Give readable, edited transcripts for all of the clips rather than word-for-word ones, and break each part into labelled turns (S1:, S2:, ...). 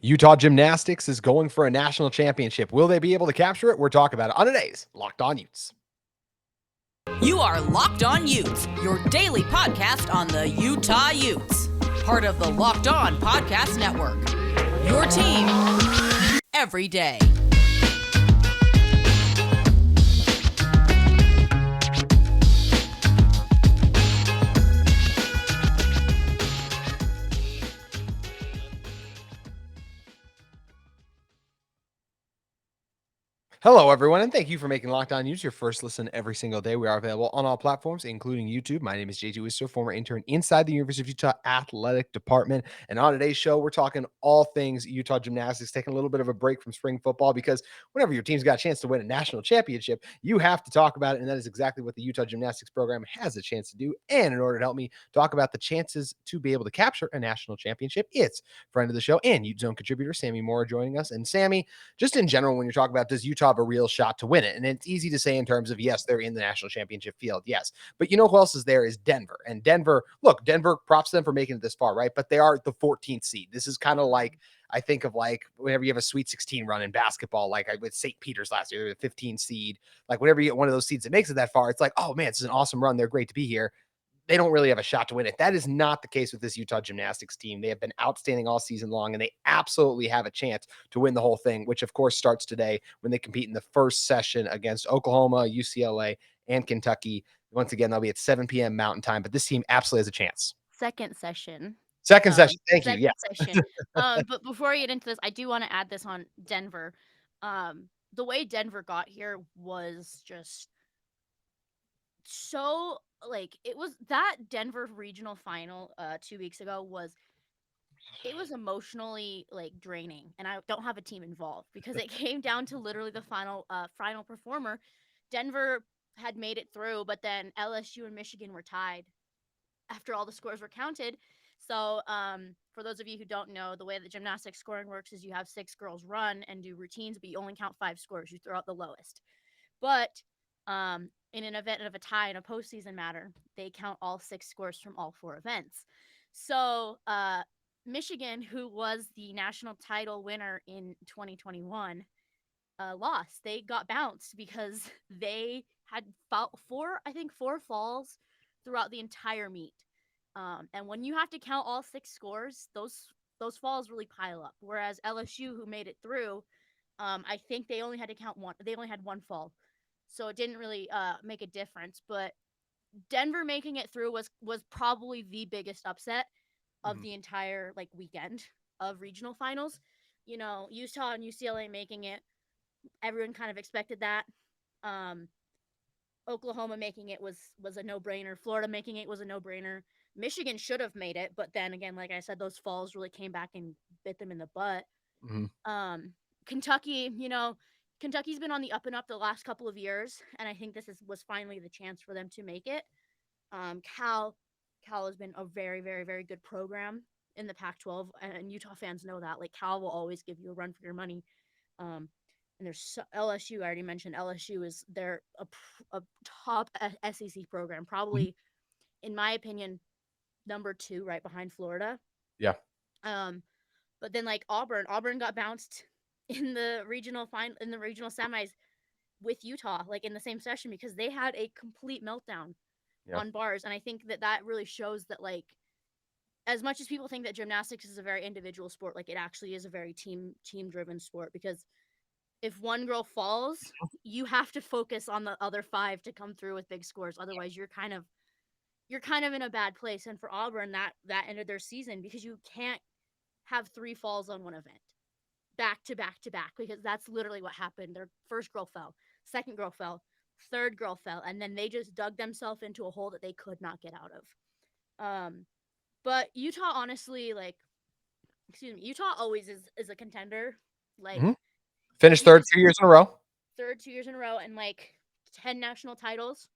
S1: Utah Gymnastics is going for a national championship. Will they be able to capture it? We're talking about it on today's Locked On Utes.
S2: You are Locked On Utes, your daily podcast on the Utah Utes. Part of the Locked On Podcast Network. Your team every day.
S1: Hello, everyone, and thank you for making Locked On Utes your first listen every single day. We are available on all platforms, including YouTube. My name is Jaedyn Rucker, former intern inside the University of Utah Athletic Department. And on today's show, we're talking all things Utah Gymnastics, taking a little bit of a break from spring football because whenever your team's got a chance to win a national championship, you have to talk about it. And that is exactly what the Utah Gymnastics program has a chance to do. And in order to help me talk about the chances to be able to capture a national championship, it's friend of the show and UteZone contributor Sammy Mora joining us. And Sammy, just in general, when you're talking about does Utah have a real shot to win it? And it's easy to say in terms of, yes, they're in the national championship field. Yes. But you know who else is there is Denver. And Denver, look, Denver, props to them for making it this far, right? But they are the 14th seed. This is kind of like, I think of like whenever you have a Sweet 16 run in basketball, like with St. Peter's last year, the 15 seed, like whenever you get one of those seeds that makes it that far, it's like, oh man, this is an awesome run. They're great to be here. They don't really have a shot to win it. That is not the case with this Utah Gymnastics team. They have been outstanding all season long, and they absolutely have a chance to win the whole thing, which of course starts today when they compete in the first session against Oklahoma, UCLA, and Kentucky. Once again, they'll be at 7 p.m. Mountain Time, but this team absolutely has a chance.
S3: Second session.
S1: Second session. Thank you. Yeah.
S3: Session. But before I get into this, I do want to add this on Denver. The way Denver got here was just so like it was that Denver regional final 2 weeks ago was emotionally like draining, and I don't have a team involved because it came down to literally the final performer. Denver had made it through, but then LSU and Michigan were tied after all the scores were counted. So for those of you who don't know, the way that gymnastics scoring works is you have 6 girls run and do routines, but you only count 5 scores. You throw out the lowest. But in an event of a tie in a postseason matter, they count all 6 scores from all 4 events. So Michigan, who was the national title winner in 2021, lost. They got bounced because they had 4 falls throughout the entire meet. And when you have to count all 6 scores, those falls really pile up. Whereas LSU, who made it through, I think they only had to count 1. They only had 1 fall. So it didn't really make a difference. But Denver making it through was probably the biggest upset of the entire like weekend of regional finals. You know, Utah and UCLA making it, everyone kind of expected that. Oklahoma making it was a no-brainer. Florida making it was a no-brainer. Michigan should have made it, but then again, like I said, those falls really came back and bit them in the butt. Kentucky, Kentucky's been on the up and up the last couple of years, and I think this was finally the chance for them to make it. Cal has been a very, very, very good program in the Pac-12, and Utah fans know that. Like, Cal will always give you a run for your money. And there's LSU. I already mentioned LSU is they're a top SEC program, probably, in my opinion, number 2, right behind Florida.
S1: Yeah.
S3: But then like Auburn got bounced in the regional semis with Utah, like in the same session, because they had a complete meltdown on bars. And I think that really shows that, like, as much as people think that gymnastics is a very individual sport, like, it actually is a very team driven sport, because if one girl falls, you have to focus on the other 5 to come through with big scores. Otherwise, you're kind of in a bad place. And for Auburn, that ended their season, because you can't have 3 falls on one event back to back to back, because that's literally what happened. Their first girl fell, second girl fell, third girl fell, and then they just dug themselves into a hole that they could not get out of. But Utah, honestly, Utah always is a contender. Like,
S1: finished third 2 years in a row.
S3: Third 2 years in a row, and like 10 national titles.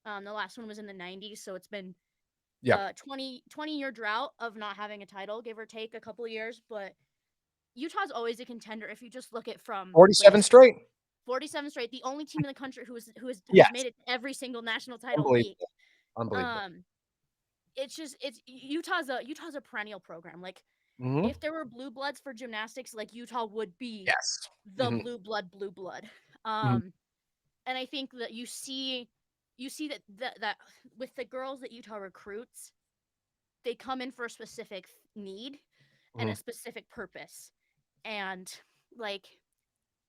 S3: The last one was in the 90s, so it's been 20-year drought of not having a title, give or take a couple of years. But Utah's always a contender if you just look at from
S1: 47 straight.
S3: 47 straight. The only team in the country who has made it every single national title meet.
S1: Unbelievable.
S3: It's Utah's a perennial program. Like,
S1: Mhm.
S3: If there were blue bloods for gymnastics, like Utah would be
S1: Yes.
S3: the
S1: Mhm.
S3: blue blood.
S1: Mhm.
S3: And I think that you see that with the girls that Utah recruits, they come in for a specific need and a
S1: Mhm.
S3: specific purpose. And like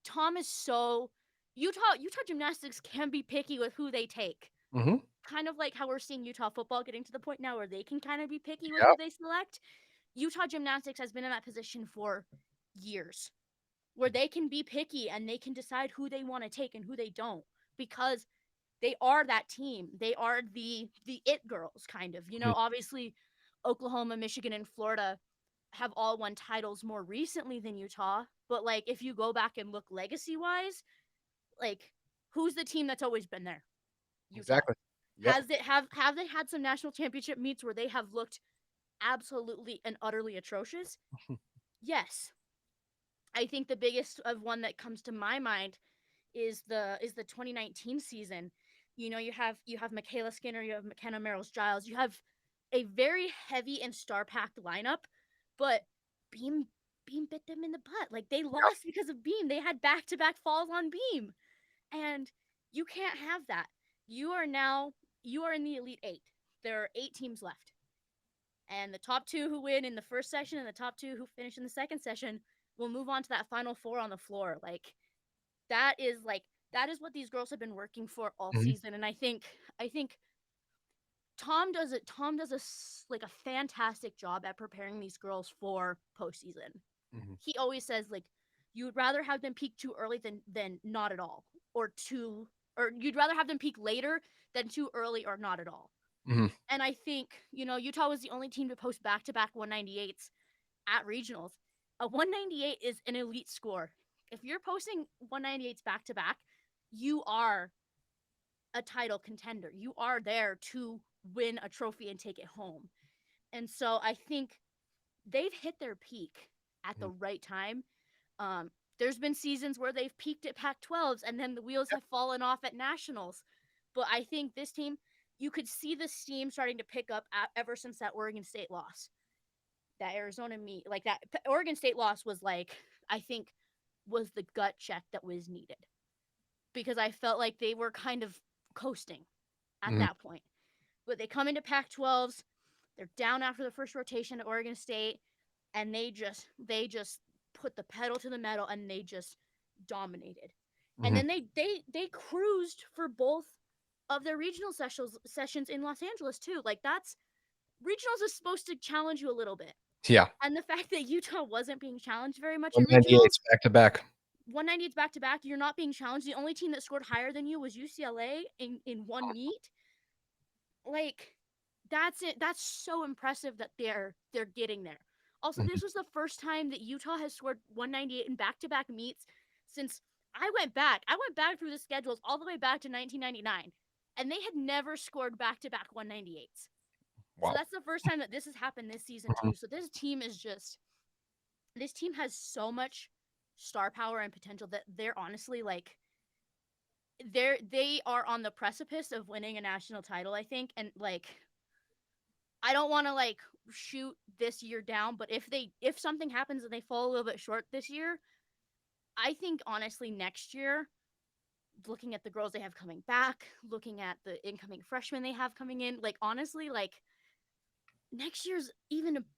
S3: Tom is so Utah Gymnastics can be picky with who they take.
S1: Mhm.
S3: Kind of like how we're seeing Utah football getting to the point now where they can kind of be picky with who
S1: Yep.
S3: they select. Utah Gymnastics has been in that position for years where they can be picky and they can decide who they want to take and who they don't because they are that team. They are the it girls kind of.
S1: Mhm.
S3: Obviously Oklahoma, Michigan and Florida have all won titles more recently than Utah, but like if you go back and look legacy-wise, like who's the team that's always been there? Utah.
S1: Exactly. Yep.
S3: Have they had some national championship meets where they have looked absolutely and utterly atrocious? Yes. I think the biggest of one that comes to my mind is the 2019 season. You have Michaela Skinner, you have McKenna Merrills-Giles, you have a very heavy and star-packed lineup, but Beam Beam bit them in the butt. Like they
S1: Yep.
S3: lost because of Beam. They had back-to-back falls on Beam. And you can't have that. You are in the Elite 8. There are 8 teams left. And the top 2 who win in the first session and the top 2 who finish in the second session will move on to that final 4 on the floor. That is what these girls have been working for all
S1: Mhm.
S3: season, and I think Tom does a fantastic job at preparing these girls for postseason.
S1: Mhm.
S3: He always says like you would rather have them peak too early than not at all, or you'd rather have them peak later than too early or not at all.
S1: Mhm.
S3: And I think Utah was the only team to post back-to-back 198s at regionals. A 198 is an elite score. If you're posting 198s back to back, you are a title contender. You are there to win a trophy and take it home. And so I think they've hit their peak at the
S1: Mhm.
S3: right time. Um, there's been seasons where they've peaked at Pac 12s and then the wheels
S1: Yep.
S3: have fallen off at nationals. But I think this team, you could see the steam starting to pick up ever since that Oregon State loss. That Arizona meet, like that Oregon State loss was like, I think was the gut check that was needed because I felt like they were kind of coasting at
S1: Mhm.
S3: that point. But they come into Pac 12s, they're down after the first rotation at Oregon State, and they just put the pedal to the metal and they just dominated. And
S1: Mhm.
S3: then they cruised for both of their regional sessions in Los Angeles too. Like that's regionals is supposed to challenge you a little bit.
S1: Yeah.
S3: And the fact that Utah wasn't being challenged very much at regionals,
S1: 198s back to back.
S3: 198s back to back, you're not being challenged. The only team that scored higher than you was UCLA in one meet. Like that's it. That's so impressive that they're getting there. Also,
S1: Mhm.
S3: this was the first time that Utah has scored 198 in back-to-back meets since I went back through the schedules all the way back to 1999, and they had never scored back-to-back 198s. So
S1: Wow.
S3: that's the first time that this has happened this season
S1: Mhm.
S3: too. So this team has so much star power and potential that they're honestly like they are on the precipice of winning a national title, I think. And like I don't want to like shoot this year down, but if something happens and they fall a little bit short this year, I think honestly next year, looking at the girls they have coming back, looking at the incoming freshmen they have coming in, like honestly, like next year's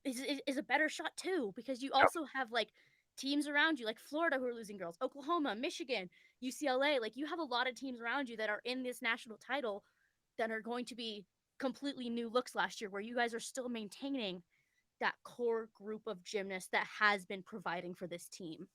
S3: is a better shot too because you
S1: Yep.
S3: also have like teams around you like Florida who are losing girls, Oklahoma, Michigan, UCLA. Like you have a lot of teams around you that are in this national title that are going to be completely new looks last year where you guys are still maintaining that core group of gymnasts that has been providing for this team.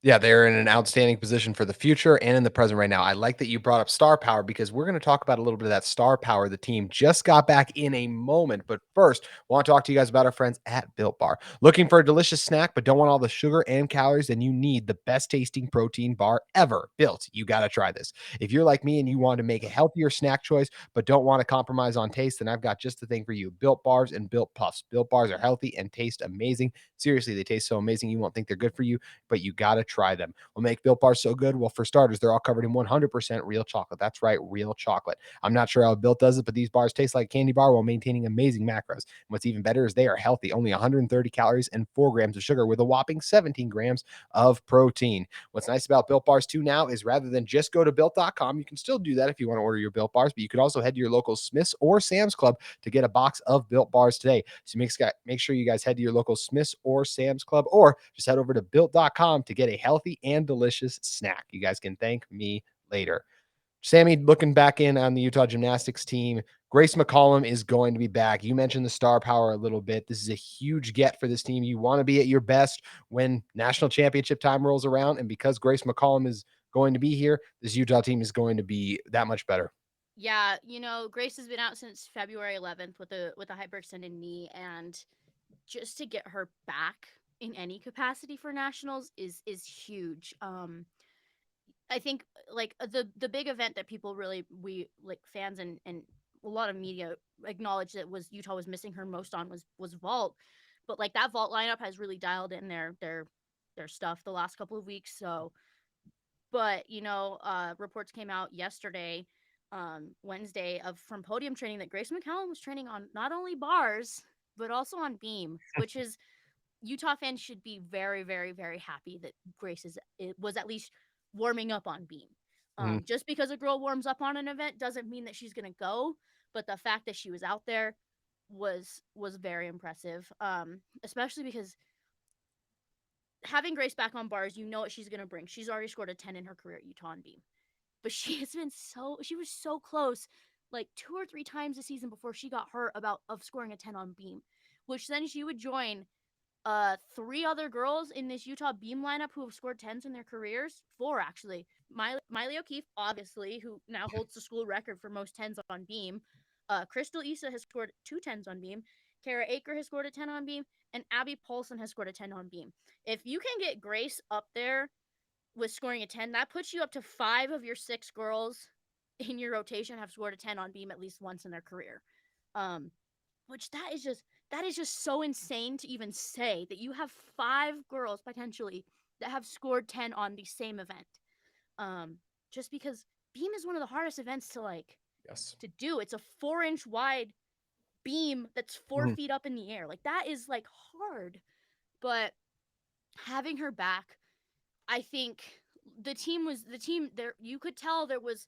S1: Yeah, they're in an outstanding position for the future and in the present right now. I like that you brought up star power because we're going to talk about a little bit of that star power the team just got back in a moment. But first, I want to talk to you guys about our friends at Built Bar. Looking for a delicious snack but don't want all the sugar and calories, then you need the best tasting protein bar ever built. You got to try this. If you're like me and you want to make a healthier snack choice but don't want to compromise on taste, then I've got just the thing for you. Built Bars and Built Puffs. Built Bars are healthy and taste amazing. Seriously, they taste so amazing you won't think they're good for you, but you got to try them. What make Built Bars so good? Well, for starters, they're all covered in 100% real chocolate. That's right, real chocolate. I'm not sure how Built does it, but these bars taste like candy bar while maintaining amazing macros. And what's even better is they are healthy, only 130 calories and 4 grams of sugar with a whopping 17 grams of protein. What's nice about Built Bars too now is rather than just go to built.com, you can still do that if you want to order your Built Bars, but you could also head to your local Smith's or Sam's Club to get a box of Built Bars today. So make sure you guys head to your local Smith's or Sam's Club, or just head over to built.com to get a healthy and delicious snack. You guys can thank me later. Sammy, looking back in on the Utah Gymnastics team, Grace McCallum is going to be back. You mentioned the star power a little bit. This is a huge get for this team. You want to be at your best when national championship time rolls around. And because Grace McCallum is going to be here, this Utah team is going to be that much better.
S3: Yeah, Grace has been out since February 11th with a hyperextended knee, and just to get her back in any capacity for nationals is huge. I think like the big event that people really we like fans and a lot of media acknowledged that was Utah was missing her most on was vault, but like that vault lineup has really dialed in their stuff the last couple of weeks. So, but reports came out yesterday, Wednesday, from podium training that Grace McCallum was training on not only bars but also on beam, which is Utah fans should be very, very, very happy that Grace was at least warming up on beam. Just because a girl warms up on an event doesn't mean that she's gonna go, but the fact that she was out there was very impressive. Especially because having Grace back on bars, you know what she's gonna bring. She's already scored a 10 in her career at Utah on beam, but she was so close, like 2 or 3 times this season before she got hurt of scoring a 10 on beam, which then she would join 3 other girls in this Utah beam lineup who have scored 10s in their careers. 4 actually. Maile O'Keefe, obviously, who now holds the school record for most 10s on beam. Crystal Issa has scored 2 10s on beam. Kara Aker has scored a 10 on beam, and Abby Paulson has scored a 10 on beam. If you can get Grace up there with scoring a 10, that puts you up to 5 of your 6 girls in your rotation have scored a 10 on beam at least once in their career. Which that is just so insane to even say that you have 5 girls potentially that have scored 10 on the same event. Just because beam is one of the hardest events to do. It's a 4-inch wide beam that's 4 feet up in the air. Like that is like hard. But having her back, I think the team there. You could tell there was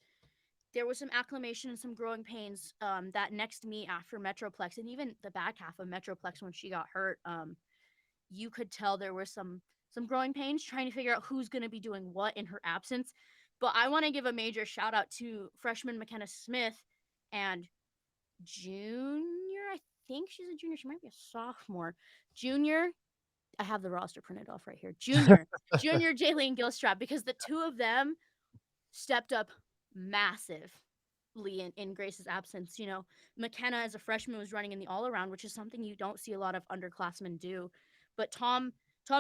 S3: some acclimation and some growing pains that next meet after Metroplex, and even the back half of Metroplex when she got hurt. You could tell there were some growing pains trying to figure out who's going to be doing what in her absence. But I want to give a major shout out to freshman McKenna Smith and junior. I think she's a junior. She might be a sophomore. Junior. I have the roster printed off right here. Junior Jaylene Gilstrap, because the two of them stepped up massively in Grace's absence. McKenna as a freshman was running in the all-around, which is something you don't see a lot of underclassmen do. But Tom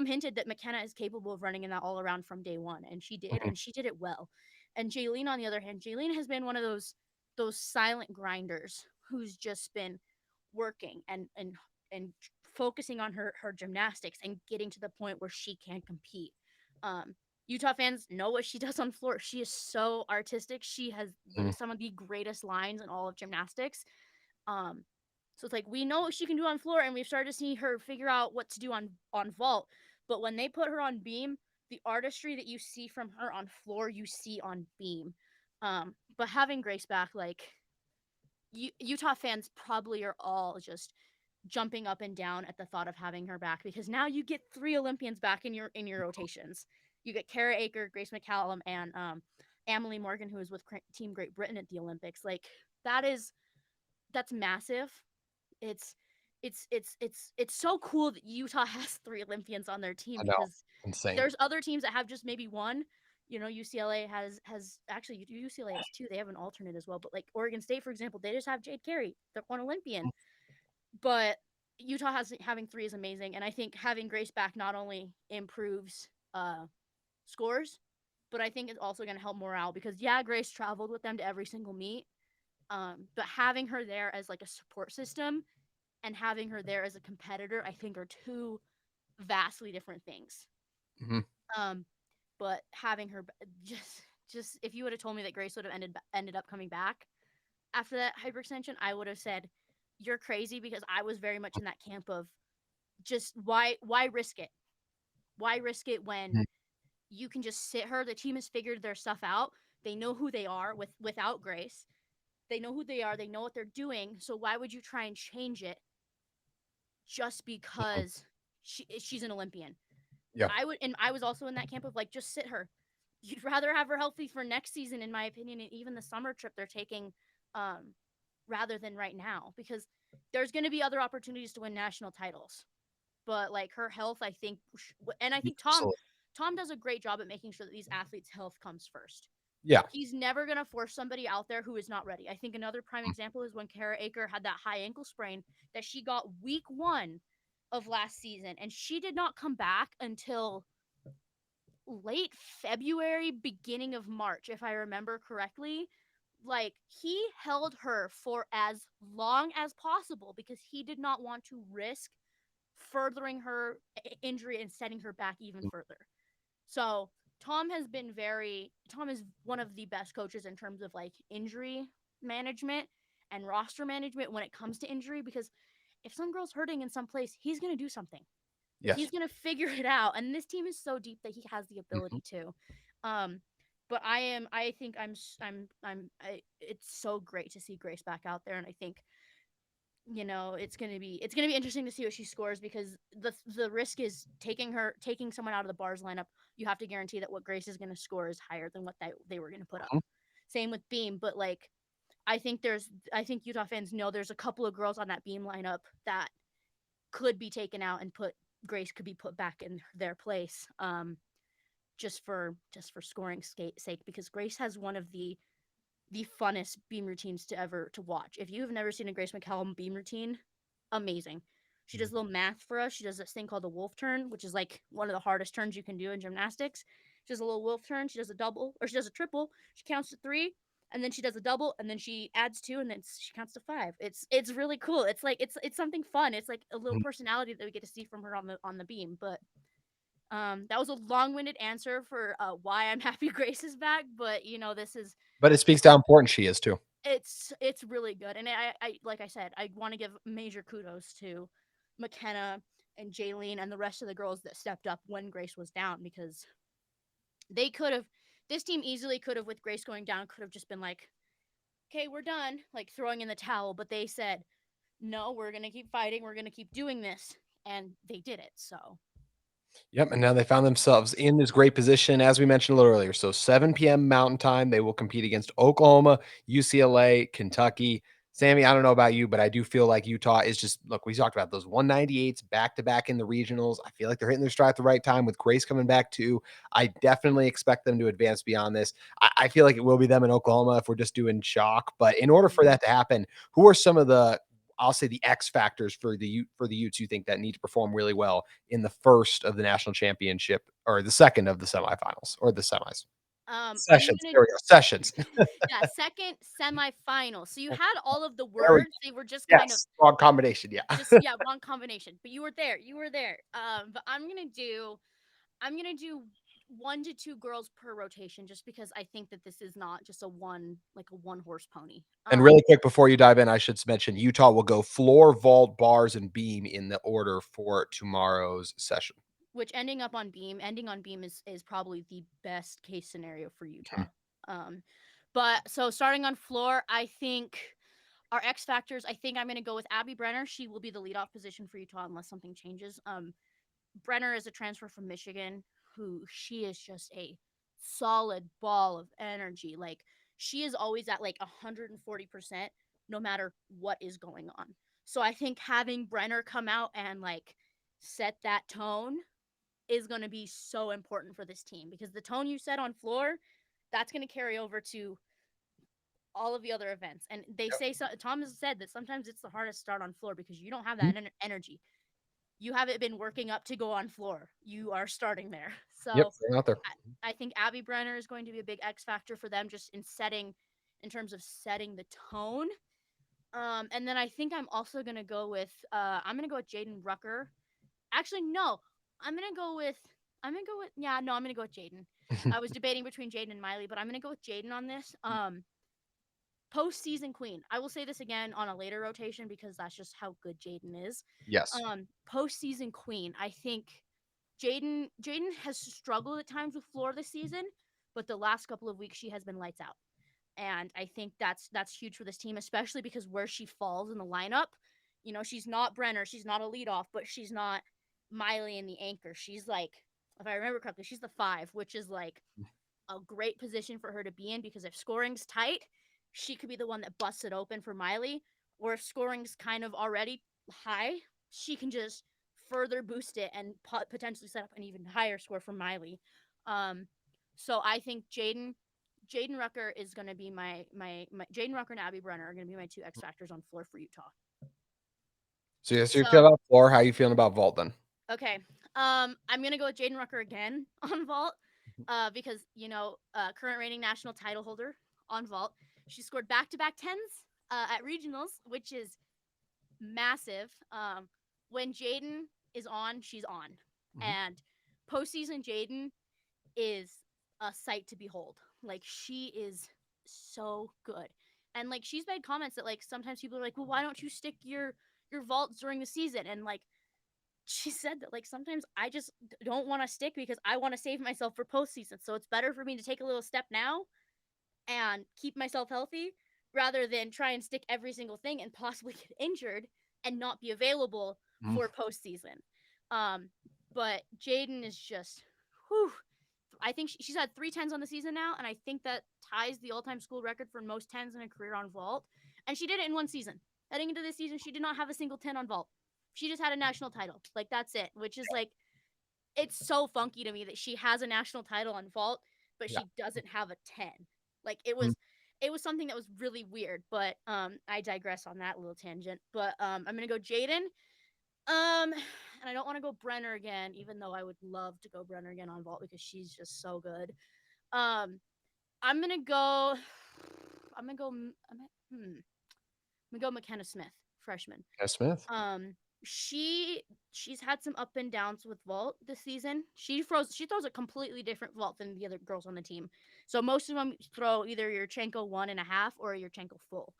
S3: hinted that McKenna is capable of running in that all-around from day one, and she did, and she did it well. And Jaylene, on the other hand, Jaylene has been one of those silent grinders who's just been working and focusing on her gymnastics and getting to the point where she can compete. Utah fans know what she does on floor. She is so artistic. She has some of the greatest lines in all of gymnastics. So it's like we know what she can do on floor, and we've started to see her figure out what to do on vault. But when they put her on beam, the artistry that you see from her on floor, you see on beam. But having Grace back, like Utah fans probably are all just jumping up and down at the thought of having her back, because now you get 3 Olympians back in your rotations. You get Kara Aker, Grace McCallum, and Emily Morgan, who was with Team Great Britain at the Olympics. Like that's massive. It's so cool that Utah has 3 Olympians on their team, because
S1: Insane.
S3: there's other teams that have just maybe 1. UCLA has actually UCLA has 2. They have an alternate as well. But like Oregon State, for example, they just have Jade Carey. They're 1 Olympian. But Utah having 3 is amazing, and I think having Grace back not only improves scores, but I think it's also going to help morale, because Grace traveled with them to every single meet, but having her there as like a support system and having her there as a competitor, I think are 2 vastly different things. but having her just if you would have told me that Grace would have ended up coming back after that hyperextension, I would have said you're crazy, because I was very much in that camp of just why risk it? Why risk it when
S1: Mhm.
S3: you can just sit her? The team has figured their stuff out. They know who they are without Grace. They know who they are. They know what they're doing. So why would you try and change it just
S1: Mhm.
S3: because she's an Olympian?
S1: Yeah.
S3: I was also in that camp of like, just sit her. You'd rather have her healthy for next season, in my opinion, and even the summer trip they're taking, um, rather than right now, because there's going to be other opportunities to win national titles. But like her health, I think, and I
S1: Yeah,
S3: think
S1: absolutely.
S3: Tom does a great job at making sure that these athletes' health comes first.
S1: Yeah.
S3: He's never going to force somebody out there who is not ready. I think another prime example is when Kara Aker had that high ankle sprain that she got week 1 of last season, and she did not come back until late February, beginning of March, if I remember correctly. Like, he held her for as long as possible because he did not want to risk furthering her injury and setting her back even
S1: Mhm.
S3: further. So Tom is one of the best coaches in terms of like injury management and roster management when it comes to injury, because if some girl's hurting in some place, he's going to do something.
S1: Yes.
S3: He's going to figure it out. And this team is so deep that he has the
S1: Mhm.
S3: ability to. Um, but I think it's so great to see Grace back out there. And I think, it's gonna be interesting to see what she scores, because the risk is taking someone out of the bars lineup. You have to guarantee that what Grace is gonna score is higher than what they were gonna put up.
S1: Mhm.
S3: Same with Beam, but like I think Utah fans know there's a couple of girls on that Beam lineup that could be taken out and Grace could be put back in their place. Just for scoring sake, because Grace has one of the funnest beam routines to watch. If you have never seen a Grace McCallum beam routine, amazing. She does a little math for us. She does this thing called the wolf turn, which is like one of the hardest turns you can do in gymnastics. She does a little wolf turn. She does a double, or she does a triple. She counts to 3, and then she does a double, and then she adds 2, and then she counts to 5. It's really cool. It's like it's something fun. It's like a little
S1: Mhm.
S3: personality that we get to see from her on the beam. But that was a long-winded answer for why I'm happy Grace is back. But this is
S1: But it speaks
S3: this
S1: to how important she is too.
S3: it's really good, and I like I said, I want to give major kudos to McKenna and Jaylene and the rest of the girls that stepped up when Grace was down, because they could have this team easily could have, with Grace going down, could have just been like, okay, we're done, like throwing in the towel. But they said, no, we're gonna keep fighting, we're gonna keep doing this, and they did it. So
S1: Yep, and now they found themselves in this great position, as we mentioned a little earlier. So 7 p.m. Mountain Time, they will compete against Oklahoma, UCLA, Kentucky. Sammy, I don't know about you, but I do feel like Utah is just look. We talked about those 198s back to back in the regionals. I feel like they're hitting their stride at the right time with Grace coming back too. I definitely expect them to advance beyond this. I feel like it will be them in Oklahoma if we're just doing chalk. But in order for that to happen, who are some of the I'll say the X factors for the Utes you think that need to perform really well in the first of the national championship or the second of the semifinals or the semis.
S3: I'm
S1: Sessions.
S3: gonna
S1: There we go. Sessions.
S3: yeah, second semifinal. So you had all of the
S1: There we
S3: words,
S1: go.
S3: they were just kind of
S1: Yes. Wrong combination. Yeah.
S3: just, yeah, wrong combination. But you were there. You were there. But I'm gonna do 1 to 2 girls per rotation, just because I think that this is not just a one horse pony.
S1: And really quick before you dive in, I should mention Utah will go floor, vault, bars, and beam in the order for tomorrow's session.
S3: Which ending on beam is probably the best case scenario for Utah.
S1: Mhm.
S3: Um, but so starting on floor, I think our X factors. I think I'm gonna go with Abby Brenner. She will be the leadoff position for Utah unless something changes. Brenner is a transfer from Michigan, who she is just a solid ball of energy. Like, she is always at like 140% no matter what is going on. So I think having Brenner come out and like set that tone is going to be so important for this team, because the tone you set on floor, that's going to carry over to all of the other events. And they say, so Tom has said that sometimes it's the hardest start on floor because you don't have
S1: Mhm.
S3: that energy. You haven't been working up to go on floor. You are starting there.
S1: Yep.
S3: So
S1: Out there.
S3: I think Abby Brenner is going to be a big X factor for them, just in terms of setting the tone. And then I think I'm gonna go with Jaedyn Rucker. Actually, no, I'm gonna go with I'm gonna go with I'm gonna go with Jaedyn. I was debating between Jaedyn and Maile, but I'm gonna go with Jaedyn on this. Postseason queen. I will say this again on a later rotation because that's just how good Jaedyn is.
S1: Yes.
S3: Postseason queen. I think Jaedyn has struggled at times with floor this season, but the last couple of weeks she has been lights out. And I think that's huge for this team, especially because where she falls in the lineup, she's not Brenner, she's not a leadoff, but she's not Maile in the anchor. She's like, if I remember correctly, she's the 5, which is like a great position for her to be in because if scoring's tight, she could be the one that busts it open for Maile. Or if scoring's kind of already high, she can just further boost it and potentially set up an even higher score for Maile. So I think Jaedyn Rucker is going to be my Jaedyn Rucker and Abby Brenner are going to be my 2 X factors on floor for Utah.
S1: So yes, you're
S3: So,
S1: about floor. How are you feeling about vault then?
S3: okay. I'm going to go with Jaedyn Rucker again on vault because, current reigning national title holder on vault. She scored back-to-back 10s at regionals, which is massive. When Jaedyn is on, she's on. And postseason Jaedyn is a sight to behold. Like, she is so good. And like she's made comments that like sometimes people are like, well, why don't you stick your vaults during the season? And like she said that like sometimes I just don't want to stick because I want to save myself for postseason. So it's better for me to take a little step now and keep myself healthy rather than try and stick every single thing and possibly get injured and not be available for postseason. But Jaedyn is just, whew. I think she's had 3 10s on the season now, and I think that ties the all-time school record for most 10s in a career on vault. And she did it in one season. Heading into this season, she did not have a single 10 on vault. She just had a national title. Like, that's it, which is like, it's so funky to me that she has a national title on vault, but she doesn't have a 10. Like, it was something that was really weird, but I digress on that little tangent. But I'm going to go Jaedyn. And I don't want to go Brenner again, even though I would love to go Brenner again on vault because she's just so good. I'm gonna go. I'm gonna go. I'm gonna go McKenna Smith, freshman.
S1: Smith.
S3: She's had some up and downs with vault this season. She throws a completely different vault than the other girls on the team. So most of them throw either Yurchenko 1.5 or Yurchenko full.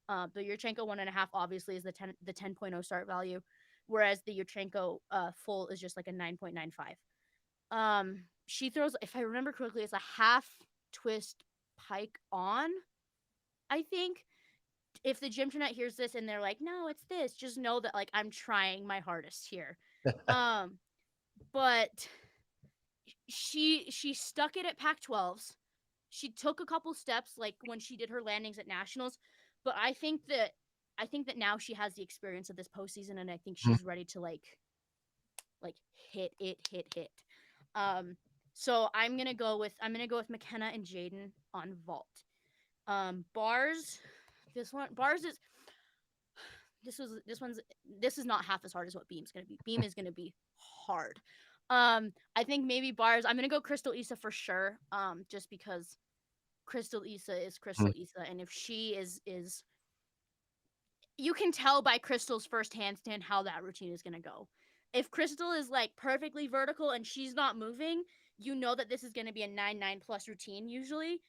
S3: The Yurchenko 1.5 obviously is the 10.0 start value, whereas the Yurchenko full is just like a 9.95. She throws, if I remember correctly, it's a half twist pike on, I think. If the gym internet hears this and they're like, no, it's this, just know that like I'm trying my hardest here. But she stuck it at Pac-12s. She took a couple steps like when she did her landings at nationals, but I think that now she has the experience of this postseason, and I think she's ready to like hit. So I'm gonna go with McKenna and Jaedyn on vault. Bars. This is not half as hard as what Beam's gonna be. Beam is gonna be hard. I think maybe bars. I'm gonna go Crystal Issa for sure. Just because Crystal Issa is Crystal Issa, and if she is, you can tell by Crystal's first handstand how that routine is gonna go. If Crystal is like perfectly vertical and she's not moving, you know that this is gonna be a 9-9 plus routine usually.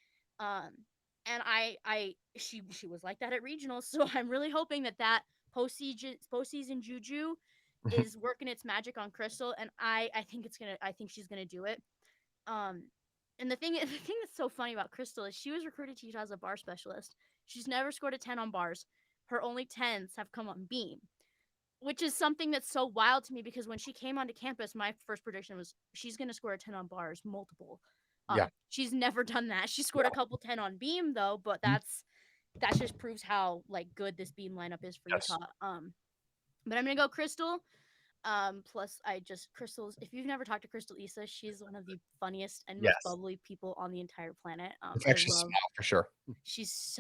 S3: And she was like that at regionals, so I'm really hoping that postseason juju is working its magic on Crystal, and I think she's gonna do it. And the thing that's so funny about Crystal is she was recruited to Utah as a bar specialist. She's never scored a 10 on bars. Her only 10s have come on beam, which is something that's so wild to me because when she came onto campus, my first prediction was she's going to score a 10 on bars, multiple. She's never done that. She scored a couple 10 on beam though, but that just proves how like good this beam lineup is for Utah. But I'm going to go Crystal. Plus Crystal's, if you've never talked to Crystal Issa, she's one of the funniest and most bubbly people on the entire planet.
S1: It's actually small for sure.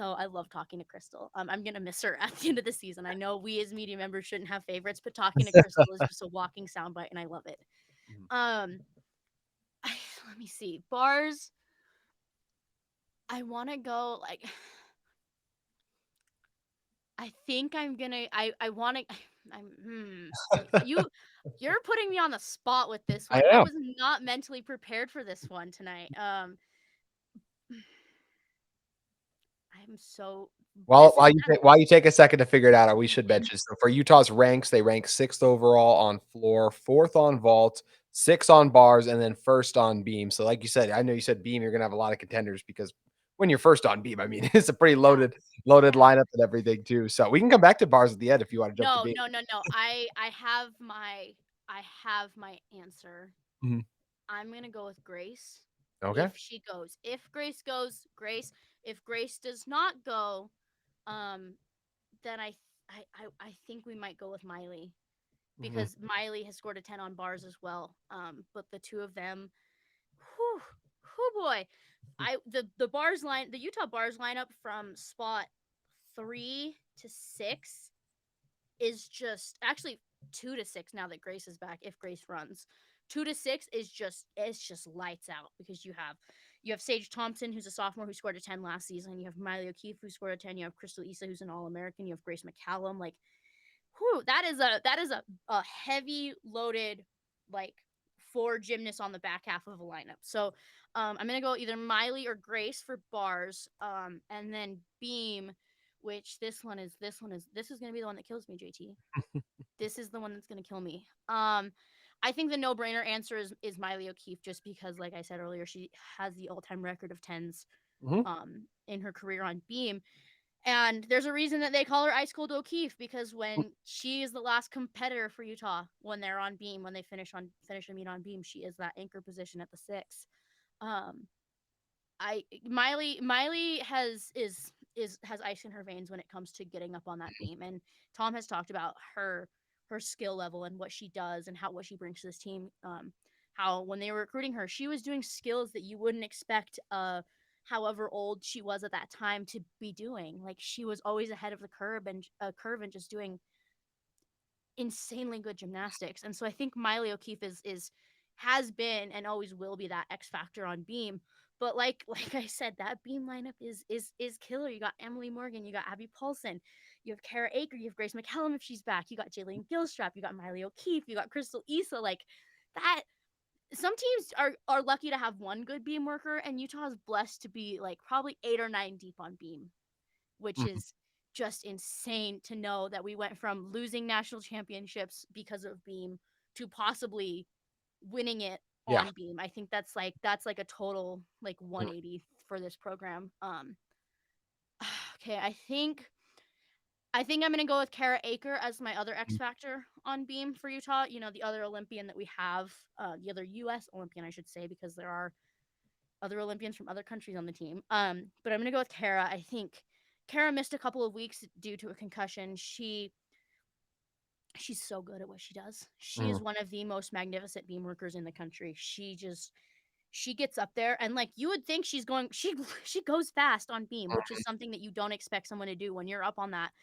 S3: I love talking to Crystal. I'm gonna miss her at the end of the season. I know we as media members shouldn't have favorites, but talking to Crystal is just a walking soundbite, and I love it. Let me see. Bars. I want to go like. I think I'm gonna. I want to. You're putting me on the spot with this
S1: I
S3: one. I
S1: am.
S3: was not mentally prepared for this one tonight. I'm so
S1: Well,
S3: this is
S1: while you take a second to figure it out, we should mention, so for Utah's ranks, they rank 6th overall on floor, 4th on vault, 6th on bars, and then 1st on beam. So like you said, I know you said beam, you're gonna have a lot of contenders because when you're 1st on beam, I mean, it's a pretty
S3: yeah,
S1: loaded
S3: yeah.
S1: lineup and everything too. So we can come back to bars at the end if you wanna jump to
S3: No,
S1: beam.
S3: no, no, no. I have my answer.
S1: Mhm.
S3: I'm gonna go with Grace.
S1: Okay.
S3: If she goes. If Grace goes, Grace. If Grace does not go, um, then I think we might go with Miley
S1: Mhm.
S3: because Miley has scored a 10 on bars as well. But the two of them, whew, whew boy. The Utah bars lineup from spot 3 to 6 is just actually 2 to 6 now that Grace is back. If Grace runs, 2 to 6 is just lights out because you have Sage Thompson, who's a sophomore who scored a 10 last season. You have Maile O'Keefe, who scored a 10. You have Wistrcill, who's an All American. You have Grace McCallum. Like, whew, that is a heavy loaded like 4 gymnasts on the back half of a lineup. So I'm gonna go either Miley or Grace for bars, and then beam, which this is gonna be the one that kills me, JT. This is the one that's gonna kill me. I think the no-brainer answer is Maile O'Keefe, just because, like I said earlier, she has the all-time record of tens
S1: Mhm.
S3: in her career on beam. And there's a reason that they call her Ice Cold O'Keefe, because when she is the last competitor for Utah, when they're on beam, when they finish a meet on beam, she is that anchor position at the 6. Um, I Miley has ice in her veins when it comes to getting up on that beam, and Tom has talked about her skill level and what she does and what she brings to this team. How when they were recruiting her, she was doing skills that you wouldn't expect however old she was at that time to be doing. Like, she was always ahead of the curve and just doing insanely good gymnastics. And so I think Maile O'Keefe is has been and always will be that X factor on beam. But like I said, that beam lineup is killer. You got Emily Morgan, you got Abby Paulson, you have Kara Aker, you have Grace McCallum if she's back, you got Jalen Gilstrap, you got Maile O'Keefe, you got Wistrcill. Like, that, some teams are lucky to have one good beam worker, and Utah is blessed to be like probably 8 or 9 deep on beam, which
S1: Mhm.
S3: is just insane to know that we went from losing national championships because of beam to possibly winning it
S1: Yeah.
S3: on beam. I think that's like a total like
S1: Mhm.
S3: 180 for this program. Okay, I think I'm gonna go with Kara Aker as my other X factor on beam for Utah. The other Olympian that we have, the other U.S. Olympian, I should say, because there are other Olympians from other countries on the team. But I'm gonna go with Kara. I think Kara missed a couple of weeks due to a concussion. She's so good at what she does. She
S1: Mhm.
S3: is one of the most magnificent beam workers in the country. She gets up there, and like, you would think she goes fast on beam, which is something that you don't expect someone to do when you're up on that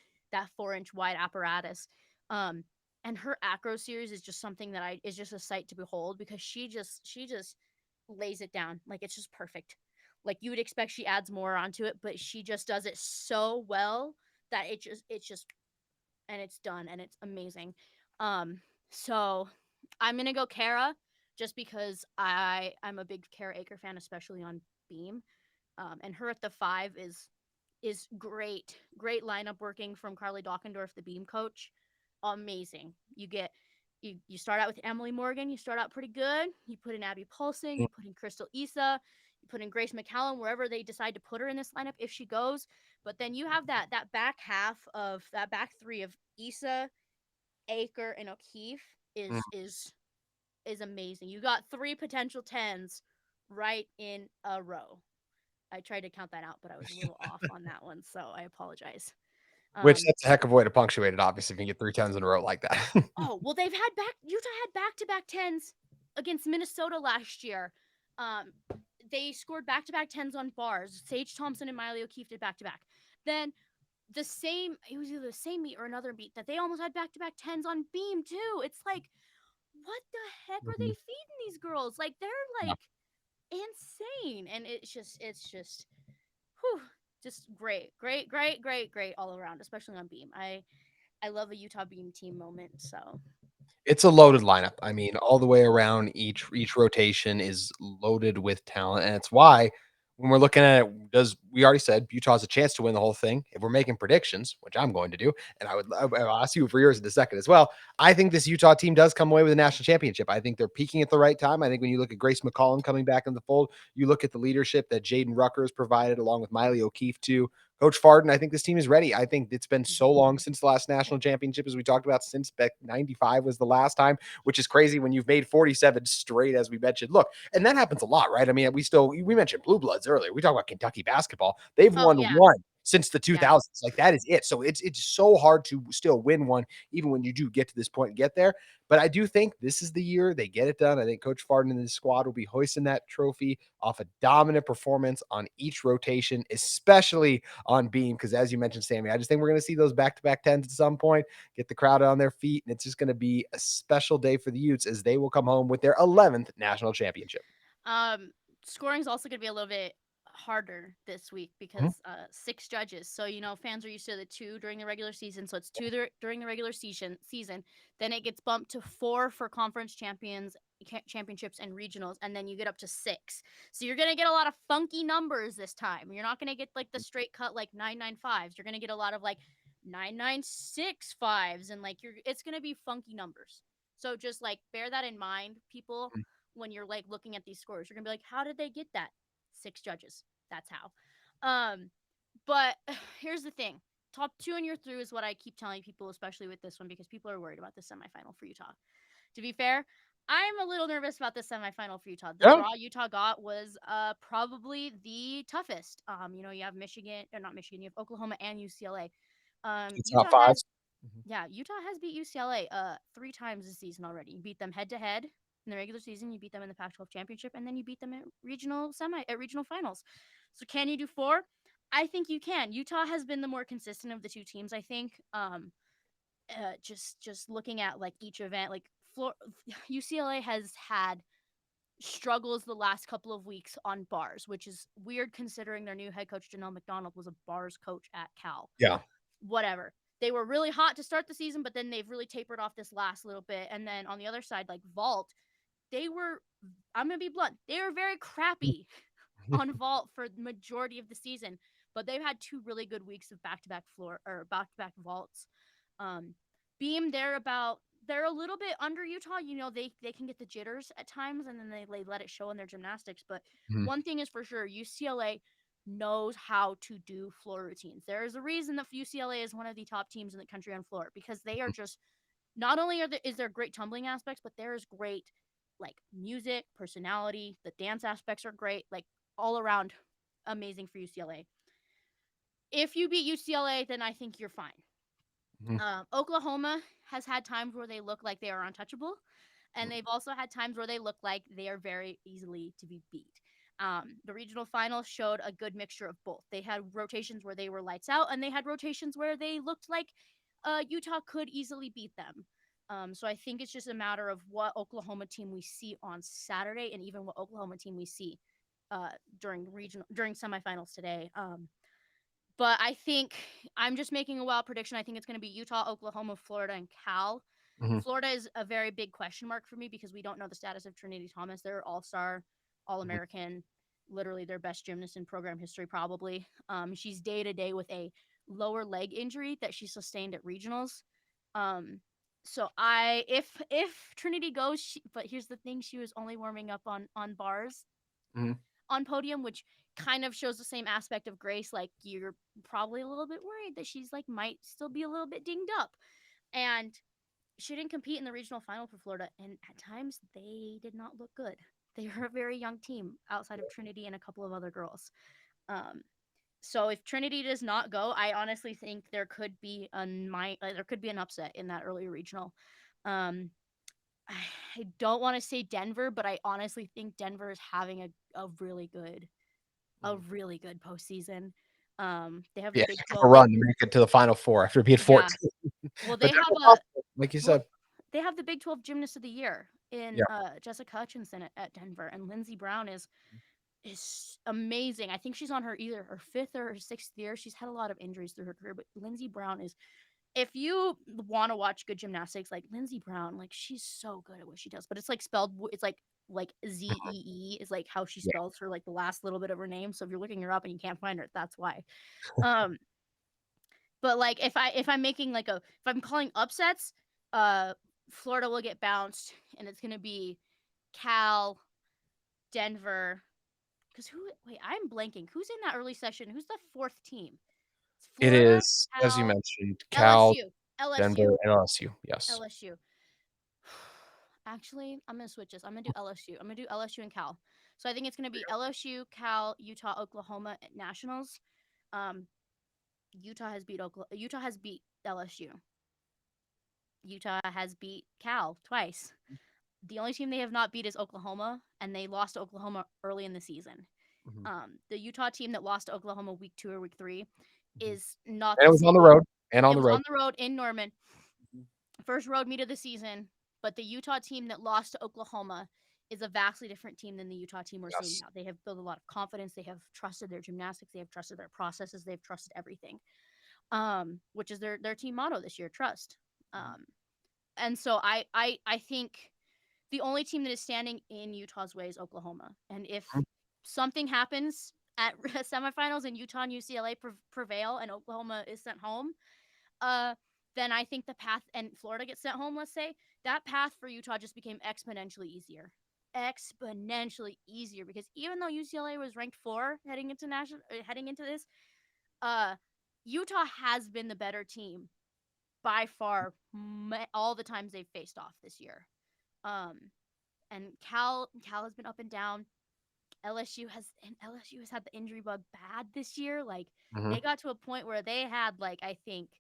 S3: 4-inch wide apparatus. Um, and her acro series is just something that is just a sight to behold, because she just lays it down. Like, it's just perfect. Like, you would expect she adds more onto it, but she just does it so well that it's just and it's done, and it's amazing. So I'm gonna go Kara, just because I'm a big Kara Aker fan, especially on beam. And her at the 5 is great lineup working from Carly Dockendorf, the beam coach. Amazing. You start out with Emily Morgan. You start out pretty good. You put in Abby Paulson. You put in Wistrcill. You put in Grace McCallum wherever they decide to put her in this lineup if she goes. But then you have that back half of that back 3 of Issa, Aker, and O'Keefe
S1: Mhm.
S3: is amazing. You got 3 potential 10s right in a row. I tried to count that out, but I was a little off on that one, so I apologize.
S1: Which
S3: Um,
S1: that's a heck of a way to punctuate it, obviously, if you can get 3 tens in a row like that.
S3: oh, well, Utah had back-to-back 10s against Minnesota last year. Um, they scored back-to-back 10s on bars. Sage Thompson and Maile O'Keefe did back-to-back. Then it was either the same meet or another meet that they almost had back-to-back 10s on beam too. It's like, what the heck are they
S1: Mhm.
S3: feeding these girls? Like, they're
S1: Yeah.
S3: like insane, and it's just whew, just great all around, especially on beam. I love a Utah Beam team moment. So
S1: It's a loaded lineup. I mean, all the way around, each rotation is loaded with talent, and it's why when we're looking at it, does we already said Utah has a chance to win the whole thing. If we're making predictions, which I'm going to do, and I'll ask you for yours in a second as well. I think this Utah team does come away with a national championship. I think they're peaking at the right time. I think when you look at Grace McCallum coming back in the fold, you look at the leadership that Jaedyn Rucker has provided, along with Maile O'Keefe too. Coach Farden, I think this team is ready. I think it's been so long since the last national championship, as we talked about, since Beck 95 was the last time, which is crazy when you've made 47 straight, as we mentioned. Look, and that happens a lot, right? I mean, we mentioned Blue Bloods earlier. We talk about Kentucky basketball. They've
S3: oh
S1: won
S3: yeah,
S1: one since the
S3: yeah.
S1: 2000s. Like that is it. So it's so hard to still win one, even when you do get to this point and get there. But I do think this is the year they get it done. I think Coach Farden and his squad will be hoisting that trophy off a dominant performance on each rotation, especially on beam. Because as you mentioned, Sammy, I just think we're going to see those back-to-back tens at some point, get the crowd on their feet, and it's just going to be a special day for the Utes as they will come home with their 11th national championship.
S3: Um, Scoring is also going to be a little bit harder this week
S1: Mhm.
S3: because 6 judges. So fans are used to the 2 during the regular season, so it's 2 during the regular season. Then it gets bumped to 4 for conference championships and regionals, and then you get up to 6. So you're gonna get a lot of funky numbers this time. You're not gonna get like the straight cut like 995s. You're gonna get a lot of like 9965s, and like it's gonna be funky numbers. So just like bear that in mind, people, when you're like looking at these scores. You're gonna be like, how did they get that? 6 judges. That's how. But here's the thing. Top 2 and you're through is what I keep telling people, especially with this one, because people are worried about the semifinal for Utah. To be fair, I'm a little nervous about the semifinal for Utah. The
S1: Yeah,
S3: draw Utah got was probably the toughest. You have Michigan, or not Michigan, you have Oklahoma and UCLA.
S1: it's top
S3: Utah
S1: five.
S3: has Yeah, Utah has beat UCLA 3 times this season already. You beat them head to head in the regular season, you beat them in the Pac-12 championship, and then you beat them at regional finals. So can you do 4? I think you can. Utah has been the more consistent of the 2 teams, I think. Just looking at like each event, like UCLA has had struggles the last couple of weeks on bars, which is weird considering their new head coach Janelle McDonald was a bars coach at Cal.
S1: Yeah.
S3: Whatever. They were really hot to start the season, but then they've really tapered off this last little bit. And then on the other side, like vault, they were, I'm gonna be blunt, they were very crappy on vault for the majority of the season. But they've had 2 really good weeks of back-to-back back-to-back vaults. Um, Beam, they're a little bit under Utah. They can get the jitters at times, and then they let it show in their gymnastics. But
S1: Mhm.
S3: one thing is for sure, UCLA knows how to do floor routines. There is a reason that UCLA is one of the top teams in the country on floor, because they are just, not only is there great tumbling aspects, but there is great like music, personality, the dance aspects are great, like all around amazing for UCLA. If you beat UCLA, then I think you're fine.
S1: Mhm.
S3: Oklahoma has had times where they look like they are untouchable, and they've also had times where they look like they are very easily to be beat. The regional finals showed a good mixture of both. They had rotations where they were lights out, and they had rotations where they looked like Utah could easily beat them. So I think it's just a matter of what Oklahoma team we see on Saturday, and even what Oklahoma team we see during semifinals today. But I think I'm just making a wild prediction. I think it's going to be Utah, Oklahoma, Florida, and Cal.
S1: Mhm.
S3: Florida is a very big question mark for me because we don't know the status of Trinity Thomas. They're all-star,
S1: Mhm.
S3: all-American, literally their best gymnast in program history, probably. She's day-to-day with a lower leg injury that she sustained at regionals. Um, so if Trinity goes, but here's the thing: she was only warming up on bars
S1: Mhm.
S3: on podium, which kind of shows the same aspect of Grace. Like, you're probably a little bit worried that she's like might still be a little bit dinged up, and she didn't compete in the regional final for Florida, and at times they did not look good. They were a very young team outside of Trinity and a couple of other girls. Um, so if Trinity does not go, I honestly think there could be an upset in that early regional. Um, I don't want to say Denver, but I honestly think Denver is having a
S1: Mhm.
S3: really good postseason. They have the
S1: Yeah,
S3: Big
S1: heck of a
S3: 12.
S1: run to make it to the Final Four after being
S3: Yeah.
S1: 14.
S3: Well,
S1: But
S3: they
S1: that's
S3: have
S1: possible, like you
S3: well
S1: said.
S3: they have the Big 12 Gymnast of the Year in
S1: Yeah.
S3: Jessica Hutchinson at Denver, and Lindsey Brown is amazing. I think she's on either her 5th or her 6th year. She's had a lot of injuries through her career, but Lindsey Brown is if you want to watch good gymnastics, like Lindsey Brown, like she's so good at what she does, but it's like spelled, it's like Zee is like how she
S1: Yeah.
S3: spells her like the last little bit of her name. So if you're looking her up and you can't find her, that's why. Um, but like if I'm making like if I'm calling upsets, Florida will get bounced, and it's gonna be Cal, Denver. Because wait, I'm blanking. Who's in that early session? Who's the fourth team? It's
S1: It
S3: Florida,
S1: is, as you
S3: Cal,
S1: mentioned, Cal,
S3: LSU,
S1: Denver,
S3: LSU,
S1: and LSU. Yes.
S3: LSU. Actually, I'm gonna switch this. I'm gonna do LSU. I'm gonna do LSU and Cal. So I think it's gonna be LSU, Cal, Utah, Oklahoma at Nationals. Um, Utah has beat LSU. Utah has beat Cal twice. The only team they have not beat is Oklahoma, and they lost to Oklahoma early in the season.
S1: Mhm.
S3: The Utah team that lost to Oklahoma week 2 or week 3
S1: Mhm.
S3: is not
S1: And it
S3: the
S1: was on
S3: same.
S1: the road. And on
S3: It
S1: the
S3: was
S1: road.
S3: on the road in Norman.
S1: Mhm.
S3: First road meet of the season, but the Utah team that lost to Oklahoma is a vastly different team than the Utah team we're seeing
S1: Yes.
S3: now. They have built a lot of confidence. They have trusted their gymnastics. They have trusted their processes. They've trusted everything, which is their team motto this year: trust. Um, and so I think the only team that is standing in Utah's way is Oklahoma. And if
S1: Mhm.
S3: something happens at semifinals and Utah and UCLA prevail and Oklahoma is sent home, then I think the path, and Florida gets sent home, let's say, that path for Utah just became exponentially easier. Exponentially easier, because even though UCLA was ranked 4 heading into this, uh, Utah has been the better team by far all the times they've faced off this year. Um, and Cal has been up and down. LSU has had the injury bug bad this year. Like
S1: Mhm.
S3: they got to a point where they had like I think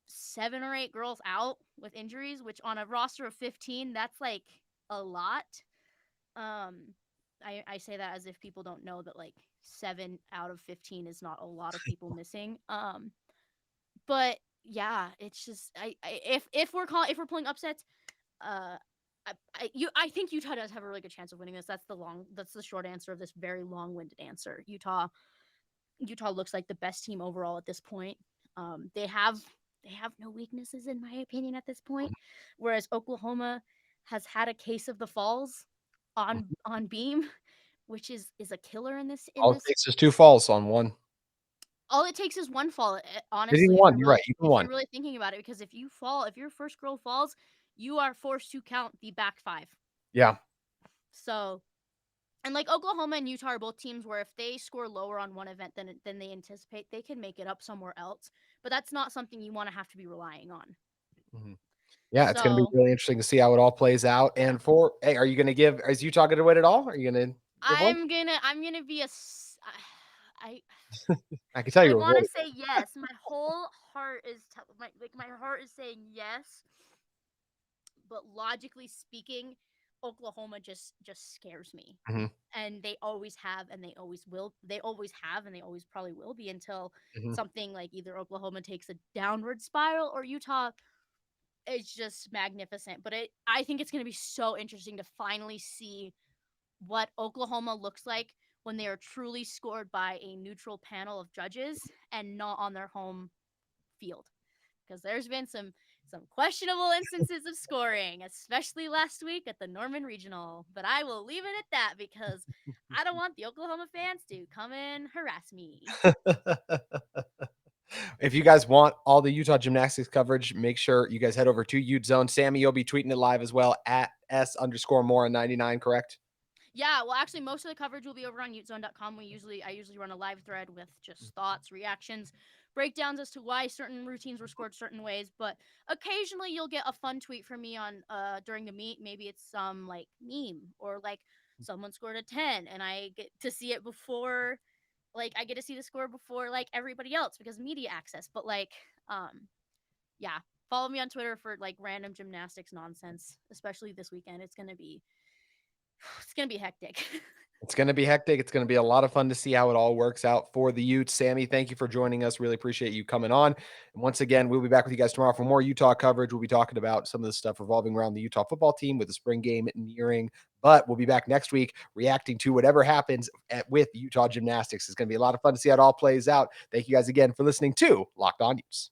S3: 7 or 8 girls out with injuries, which on a roster of 15, that's like a lot. Um, I say that as if people don't know that like 7 out of 15 is not a lot of people missing. But yeah, it's just if we're pulling upsets, uh, I think Utah does have a really good chance of winning this. That's the short answer of this very long-winded answer. Utah looks like the best team overall at this point. They have no weaknesses in my opinion at this point, whereas Oklahoma has had a case of the falls on beam, which is a killer in
S1: All it
S3: this.
S1: takes is 2 falls on one.
S3: All it takes is one fall,
S1: Even
S3: honestly,
S1: one, you're right, even
S3: if
S1: one.
S3: you're really thinking about it, because if your first girl falls, you are forced to count the back 5.
S1: Yeah.
S3: So, and like Oklahoma and Utah are both teams where if they score lower on one event than they anticipate, they can make it up somewhere else. But that's not something you want to have to be relying on.
S1: Mhm. Yeah, it's gonna be
S3: So
S1: really interesting to see how it all plays out, and are you gonna is Utah gonna win it all? Are you gonna give one?
S3: I'm gonna be I
S1: I can tell
S3: I
S1: you're
S3: want to
S1: avoiding
S3: say yes. My whole heart is my heart is saying yes, but logically speaking, Oklahoma just scares me.
S1: it. Mhm,
S3: And they always have, and they always will. They always have, and they always probably will be until
S1: mhm.
S3: something like either Oklahoma takes a downward spiral or Utah is just magnificent. But I think it's going to be so interesting to finally see what Oklahoma looks like when they are truly scored by a neutral panel of judges and not on their home field, because there's been some questionable instances of scoring, especially last week at the Norman Regional. But I will leave it at that because I don't want the Oklahoma fans to come and harass me.
S1: If you guys want all the Utah gymnastics coverage, make sure you guys head over to UteZone. Sammy, you'll be tweeting it live as well at S_Mora99, correct?
S3: Yeah, well, actually, most of the coverage will be over on UteZone.com. I usually run a live thread with just thoughts, reactions, breakdowns as to why certain routines were scored certain ways. But occasionally, you'll get a fun tweet from me on during the meet. Maybe it's some like meme or like someone scored a 10, and I get to see it before. Like I get to see the score before like everybody else because media access. But like, yeah, follow me on Twitter for like random gymnastics nonsense, especially this weekend. It's gonna be hectic.
S1: It's going to be hectic. It's going to be a lot of fun to see how it all works out for the Utes. Sammy, thank you for joining us. Really appreciate you coming on. And once again, we'll be back with you guys tomorrow for more Utah coverage. We'll be talking about some of the stuff revolving around the Utah football team with the spring game nearing. But we'll be back next week reacting to whatever happens with Utah Gymnastics. It's going to be a lot of fun to see how it all plays out. Thank you guys again for listening to Locked On Utes.